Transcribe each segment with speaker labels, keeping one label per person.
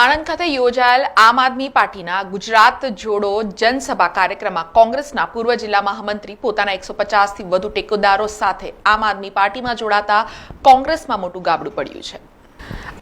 Speaker 1: આણંદ ખાતે યોજાયેલ આમ આદમી પાર્ટીના ગુજરાત જોડો જનસભા કાર્યક્રમમાં કોંગ્રેસના પૂર્વ જિલ્લા મહામંત્રી પોતાના 150થી વધુ ટેકેદારો સાથે આમ આદમી પાર્ટીમાં જોડાતા કોંગ્રેસમાં મોટું ગાબડું પડ્યું છે।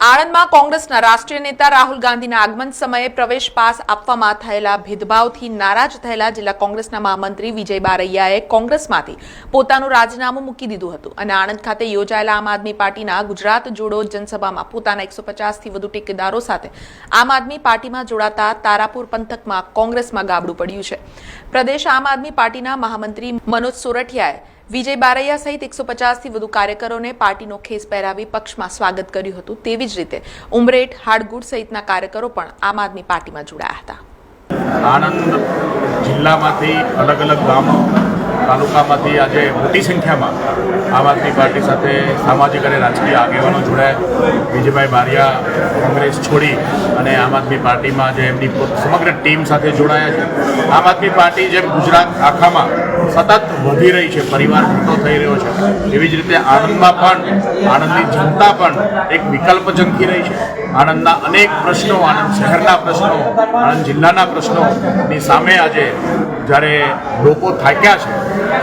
Speaker 1: આણંદમાં કોંગ્રેસના રાષ્ટ્રીય નેતા રાહુલ ગાંધીના આગમન સમયે પ્રવેશ પાસ આપવામાં થયેલા ભેદભાવથી નારાજ થયેલા જિલ્લા કોંગ્રેસના મહામંત્રી વિજય બારૈયાએ કોંગ્રેસમાંથી પોતાનું રાજીનામું મૂકી દીધું હતું અને આણંદ ખાતે યોજાયેલા આમ આદમી પાર્ટીના ગુજરાત જોડો જનસભામાં પોતાના 150થી વધુ ટેકેદારો સાથે આમ આદમી પાર્ટીમાં જોડાતા તારાપુર પંથકમાં કોંગ્રેસમાં ગાબડું પડ્યું છે। પ્રદેશ આમ આદમી પાર્ટીના મહામંત્રી મનોજ સોરઠિયાએ વિજય બારૈયા સહિત 150થી વધુ કાર્યકરોને પાર્ટીનો ખેસ પહેરાવી પક્ષમાં સ્વાગત કર્યું હતું। તેવી જ રીતે ઉમરેઠ, હાડગુડ સહિતના કાર્યકરો પણ આમ આદમી પાર્ટીમાં જોડાયા હતા।
Speaker 2: આણંદ જિલ્લામાંથી અલગ અલગ ગામો તાલુકામાંથી આજે મોટી સંખ્યામાં આમ આદમી પાર્ટી સાથે સામાજિક અને રાજકીય આગેવાનો જોડાયા। વિજયભાઈ બારૈયા કોંગ્રેસ છોડી અને આમ આદમી પાર્ટીમાં જે એમની સમગ્ર ટીમ સાથે જોડાયા છે। આમ આદમી પાર્ટી જેમ ગુજરાત આખામાં સતત વધી રહી છે, પરિવાર મોટો થઈ રહ્યો છે, એવી જ રીતે આણંદમાં પણ આણંદની જનતા પણ એક વિકલ્પ ઝંખી રહી છે। આણંદના અનેક પ્રશ્નો, આણંદ શહેરના પ્રશ્નો, આણંદ જિલ્લાના પ્રશ્નોની સામે આજે જ્યારે લોકો થાક્યા છે,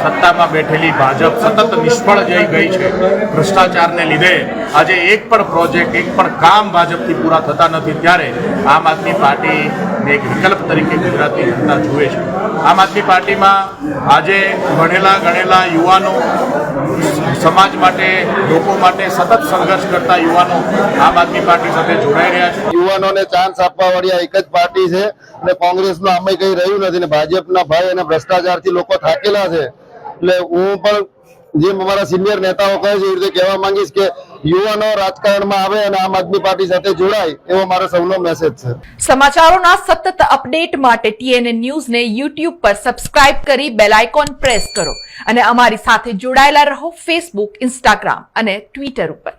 Speaker 2: સત્તામાં બેઠેલી ભાજપ સતત નિષ્ફળ જઈ ગઈ છે, ભ્રષ્ટાચારને લીધે આજે એક પણ પ્રોજેક્ટ, એક પણ કામ ભાજપથી પૂરા થતા નથી, ત્યારે આમ આદમી પાર્ટીને એક વિકલ્પ તરીકે ગુજરાતની જનતા જુએ છે। આમ આદમી પાર્ટીમાં આજે ભણેલા ગણેલા યુવાનો, સમાજ માટે, લોકો માટે સતત સંઘર્ષ કરતા યુવાનો આમ આદમી પાર્ટી સાથે જોડાઈ રહ્યા છે।
Speaker 3: યુવાનોને ચાન્સ આપવા વાળી એક જ પાર્ટી છે અને કોંગ્રેસનું આમે કંઈ રહ્યું નથી ને ભાજપના ભય અને ભ્રષ્ટાચારથી લોકો થાકેલા છે। એટલે હું પણ જેમ અમારા સિનિયર નેતાઓ કહે છે એ રીતે કહેવા માંગીશ કે યુવાનો રાજકારણમાં આવે અને આમ આદમી પાર્ટી સાથે જોડાય એવો મારો સૌનો મેસેજ છે।
Speaker 1: સમાચારોના સતત અપડેટ માટે TNN ન્યૂઝને YouTube પર સબસ્ક્રાઇબ કરી બેલ આઇકોન પ્રેસ કરો અને અમારી સાથે જોડાયેલા રહો Facebook, Instagram અને Twitter ઉપર।